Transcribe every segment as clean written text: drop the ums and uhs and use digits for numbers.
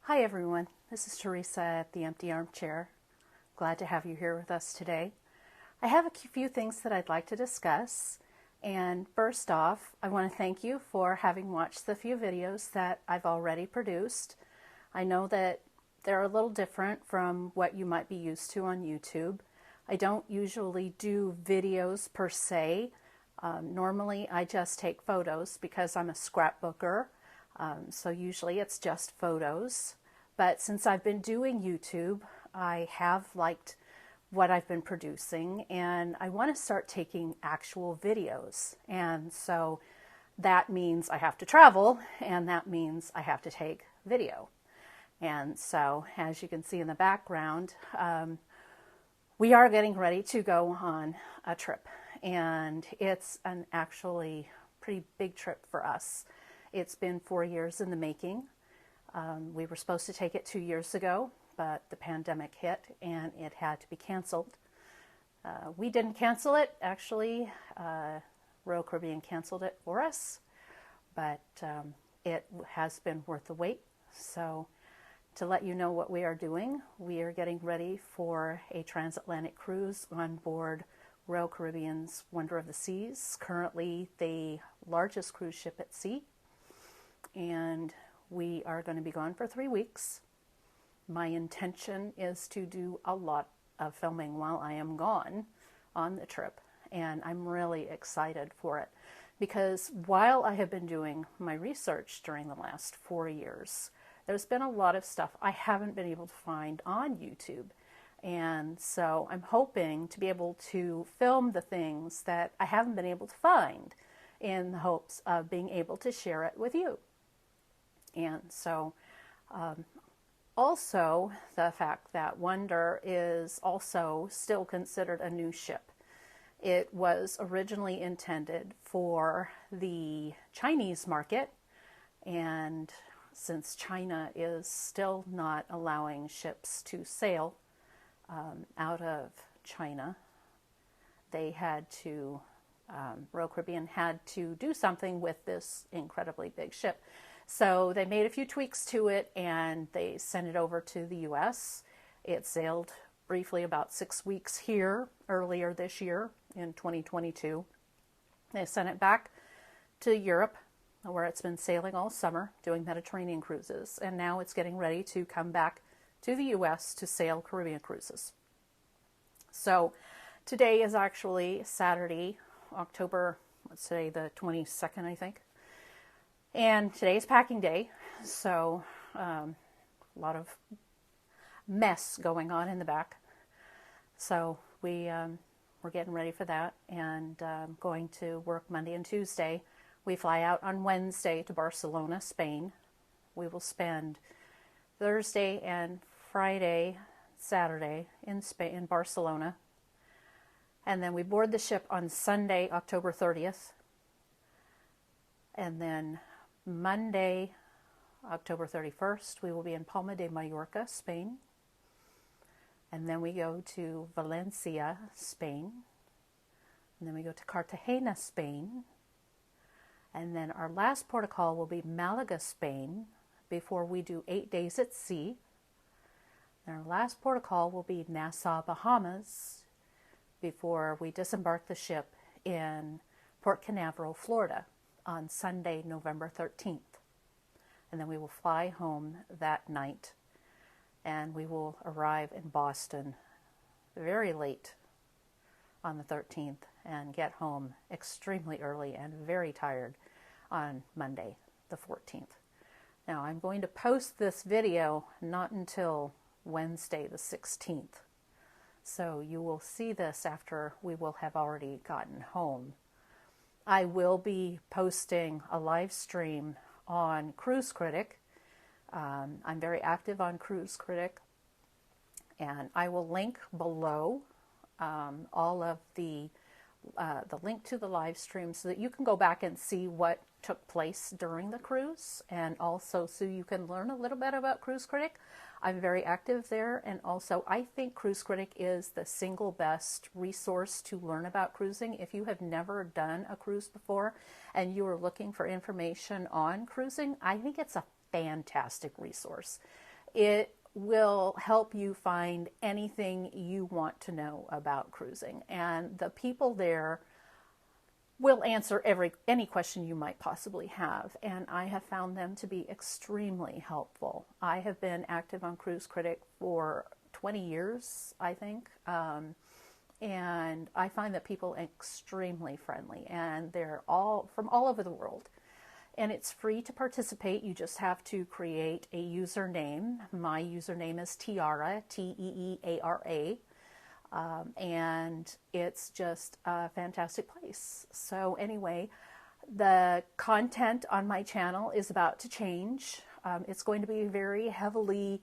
Hi everyone, this is Teresa at the Empty Armchair. Glad to have you here with us today. I have a few things that I'd like to discuss. And first off, I want to thank you for having watched the few videos that I've already produced. I know that they're a little different from what you might be used to on YouTube. I don't usually do videos per se. Normally I just take photos because I'm a scrapbooker. So usually it's just photos. But since I've been doing YouTube, I have liked what I've been producing and I want to start taking actual videos. And so that means I have to travel and that means I have to take video. And so as you can see in the background, we are getting ready to go on a trip. And it's an actually pretty big trip for us. It's been 4 years in the making. We were supposed to take it 2 years ago, but the pandemic hit and it had to be canceled. We didn't cancel it, actually. Royal Caribbean canceled it for us, but it has been worth the wait. So to let you know what we are doing, we are getting ready for a transatlantic cruise on board Royal Caribbean's Wonder of the Seas, currently the largest cruise ship at sea. And we are going to be gone for 3 weeks. My intention is to do a lot of filming while I am gone on the trip, and I'm really excited for it because while I have been doing my research during the last 4 years, there's been a lot of stuff I haven't been able to find on YouTube. And so I'm hoping to be able to film the things that I haven't been able to find in the hopes of being able to share it with you. And so also the fact that Wonder is also still considered a new ship. It was originally intended for the Chinese market, and since China is still not allowing ships to sail out of China, they had to, Royal Caribbean had to do something with this incredibly big ship. So they made a few tweaks to it and they sent it over to the US. It sailed briefly about 6 weeks here earlier this year in 2022. They sent it back to Europe where it's been sailing all summer doing Mediterranean cruises. And now it's getting ready to come back to the US to sail Caribbean cruises. So today is actually Saturday, October, what's today, the 22nd, I think. And today's packing day, so a lot of mess going on in the back. So we're getting ready for that and going to work Monday and Tuesday. We fly out on Wednesday to Barcelona, Spain. We will spend Thursday and Friday, Saturday in Spain, in Barcelona. And then we board the ship on Sunday, October 30th. And then Monday, October 31st, we will be in Palma de Mallorca, Spain. And then we go to Valencia, Spain. And then we go to Cartagena, Spain. And then our last port of call will be Malaga, Spain, before we do 8 days at sea. And our last port of call will be Nassau, Bahamas, before we disembark the ship in Port Canaveral, Florida, on Sunday, November 13th. And then we will fly home that night and we will arrive in Boston very late on the 13th and get home extremely early and very tired on Monday, the 14th. Now I'm going to post this video not until Wednesday, the 16th. So you will see this after we will have already gotten home. I will be posting a live stream on Cruise Critic. I'm very active on Cruise Critic, and I will link below all of the link to the live stream so that you can go back and see what took place during the cruise, and also so you can learn a little bit about Cruise Critic. I'm very active there, and also I think Cruise Critic is the single best resource to learn about cruising. If you have never done a cruise before and you are looking for information on cruising, I think it's a fantastic resource. It will help you find anything you want to know about cruising. And the people there will answer any question you might possibly have. And I have found them to be extremely helpful. I have been active on Cruise Critic for 20 years, I think. And I find that people are extremely friendly, and they're all from all over the world. And it's free to participate. You just have to create a username. My username is Tiara, Teeara. And it's just a fantastic place. So anyway, the content on my channel is about to change. It's going to be very heavily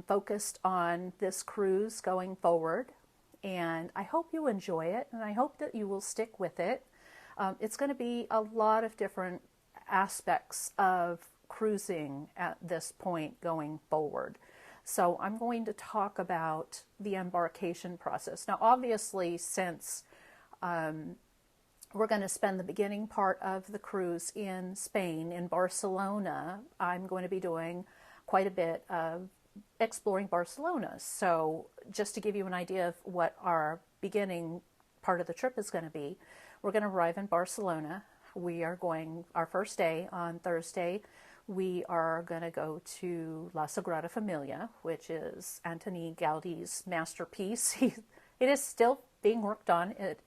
focused on this cruise going forward. And I hope you enjoy it, and I hope that you will stick with it. It's going to be a lot of different aspects of cruising at this point going forward. So I'm going to talk about the embarkation process. Now, obviously, since we're going to spend the beginning part of the cruise in Spain, in Barcelona, I'm going to be doing quite a bit of exploring Barcelona. So just to give you an idea of what our beginning part of the trip is going to be, we're going to arrive in Barcelona. We are going, our first day on Thursday, we are going to go to La Sagrada Familia, which is Antoni Gaudi's masterpiece. It is still being worked on. It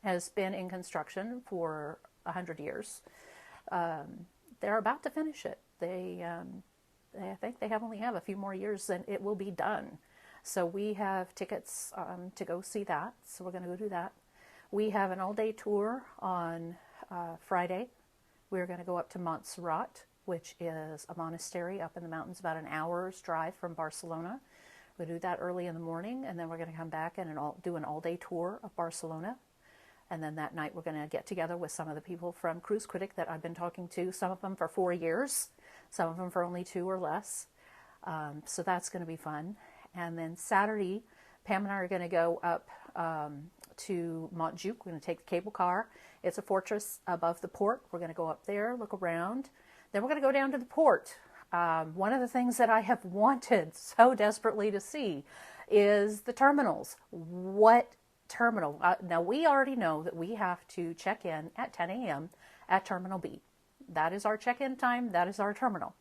has been in construction for 100 years. They're about to finish it. I think they only have a few more years and it will be done. So we have tickets to go see that. So we're going to go do that. We have an all-day tour on Friday. We're going to go up to Montserrat, which is a monastery up in the mountains, about an hour's drive from Barcelona. We'll do that early in the morning, and then we're going to come back and do an all-day tour of Barcelona. And then that night we're going to get together with some of the people from Cruise Critic that I've been talking to, some of them for 4 years, some of them for only 2 or less. So that's going to be fun. And then Saturday, Pam and I are going to go up to Montjuic. We're going to take the cable car. It's a fortress above the port. We're going to go up there, look around. Then we're going to go down to the port. One of the things that I have wanted so desperately to see is the terminals. What terminal? Now, we already know that we have to check in at 10 a.m. at Terminal B. That is our check-in time. That is our terminal.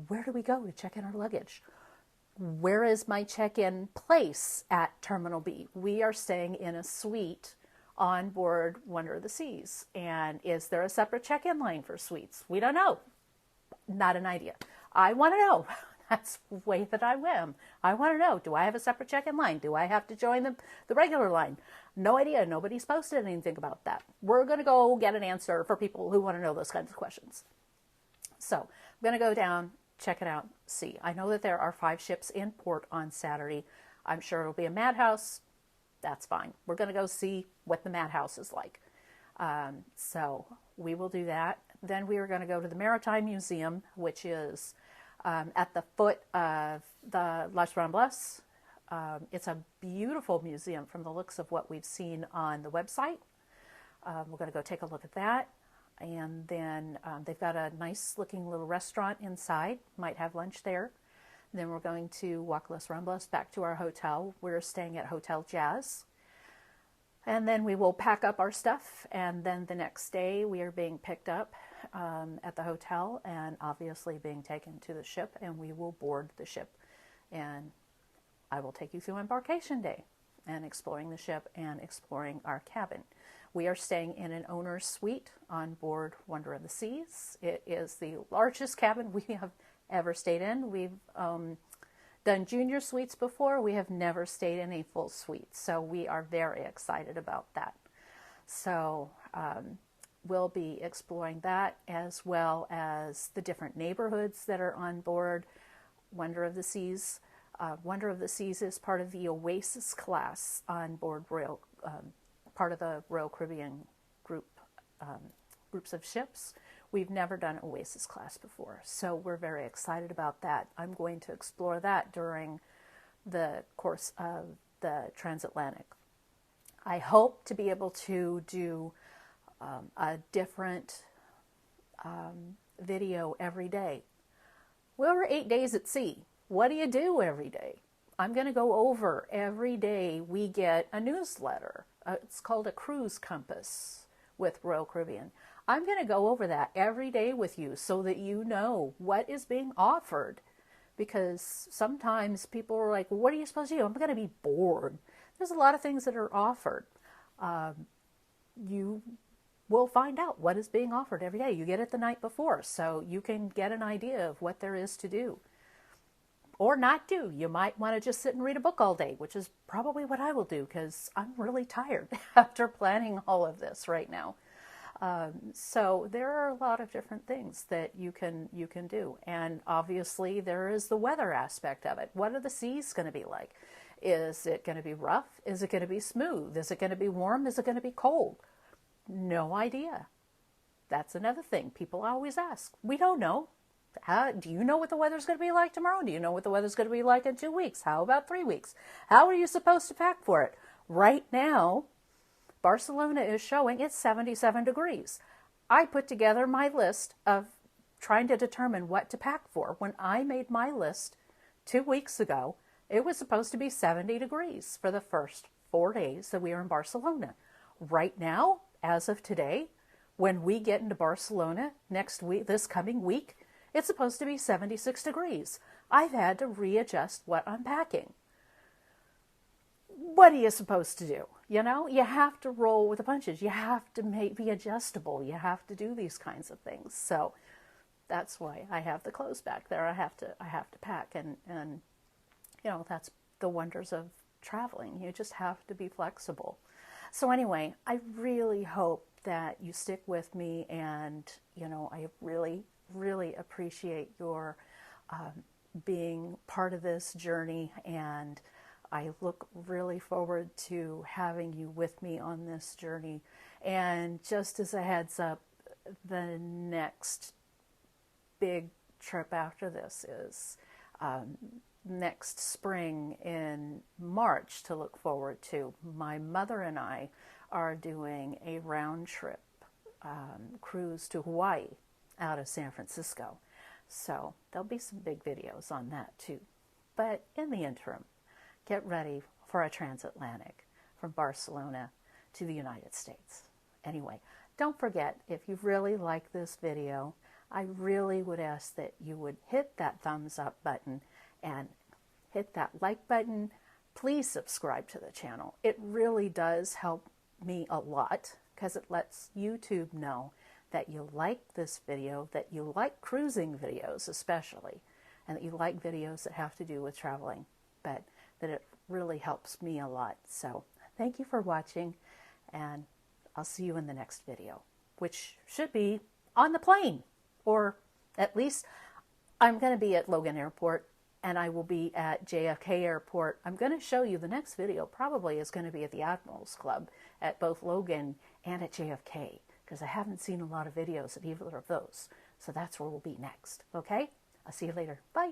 Where do we go to check in our luggage? Where is my check-in place at Terminal B? We are staying in a suite on board Wonder of the Seas. And is there a separate check-in line for suites? We don't know. Not an idea. I want to know. That's the way that I am. I want to know. Do I have a separate check-in line? Do I have to join the regular line? No idea. Nobody's posted anything about that. We're going to go get an answer for people who want to know those kinds of questions. So I'm going to go down, check it out, see. I know that there are 5 ships in port on Saturday. I'm sure it'll be a madhouse. That's fine. We're going to go see what the madhouse is like. So we will do that. Then we are going to go to the Maritime Museum, which is at the foot of the Las Ramblas. It's a beautiful museum from the looks of what we've seen on the website. We're going to go take a look at that. And then they've got a nice looking little restaurant inside. Might have lunch there. Then we're going to walk Las Ramblas back to our hotel. We're staying at Hotel Jazz. And then we will pack up our stuff. And then the next day we are being picked up at the hotel and obviously being taken to the ship. And we will board the ship. And I will take you through embarkation day and exploring the ship and exploring our cabin. We are staying in an owner's suite on board Wonder of the Seas. It is the largest cabin we have ever stayed in. We've done junior suites before. We have never stayed in a full suite. So we are very excited about that. So we'll be exploring that as well as the different neighborhoods that are on board Wonder of the Seas. Wonder of the Seas is part of the Oasis class on board Royal, part of the Royal Caribbean groups of ships. We've never done Oasis class before, so we're very excited about that. I'm going to explore that during the course of the Transatlantic. I hope to be able to do a different video every day. Well, we're 8 days at sea. What do you do every day? I'm going to go over every day we get a newsletter. It's called a cruise compass with Royal Caribbean. I'm going to go over that every day with you so that you know what is being offered. Because sometimes people are like, well, what are you supposed to do? I'm going to be bored. There's a lot of things that are offered. You will find out what is being offered every day. You get it the night before, so you can get an idea of what there is to do. Or not do. You might want to just sit and read a book all day, which is probably what I will do because I'm really tired after planning all of this right now. So there are a lot of different things that you can do. And obviously there is the weather aspect of it. What are the seas going to be like? Is it going to be rough? Is it going to be smooth? Is it going to be warm? Is it going to be cold? No idea. That's another thing people always ask. We don't know. Do you know what the weather's going to be like tomorrow? Do you know what the weather's going to be like in 2 weeks? How about 3 weeks? How are you supposed to pack for it? Right now, Barcelona is showing it's 77 degrees. I put together my list of trying to determine what to pack for. When I made my list 2 weeks ago, it was supposed to be 70 degrees for the first 4 days that we were in Barcelona. Right now, as of today, when we get into Barcelona next week, this coming week, it's supposed to be 76 degrees. I've had to readjust what I'm packing. What are you supposed to do? You know, you have to roll with the punches. You have to be adjustable. You have to do these kinds of things. So that's why I have the clothes back there. I have to pack, and you know, that's the wonders of traveling. You just have to be flexible. So anyway, I really hope that you stick with me, and you know, I really appreciate your being part of this journey, and I look really forward to having you with me on this journey. And just as a heads up, the next big trip after this is next spring in March to look forward to. My mother and I are doing a round trip cruise to Hawaii out of San Francisco. So there'll be some big videos on that too. But in the interim, get ready for a transatlantic from Barcelona to the United States. Anyway, don't forget, if you really like this video, I really would ask that you would hit that thumbs up button and hit that like button. Please subscribe to the channel. It really does help me a lot because it lets YouTube know that you like this video, that you like cruising videos especially, and that you like videos that have to do with traveling, but that it really helps me a lot. So thank you for watching, and I'll see you in the next video, which should be on the plane, or at least I'm going to be at Logan Airport, and I will be at JFK Airport. I'm going to show you the next video probably is going to be at the Admirals Club at both Logan and at JFK, because I haven't seen a lot of videos at either of those. So that's where we'll be next. Okay? I'll see you later. Bye.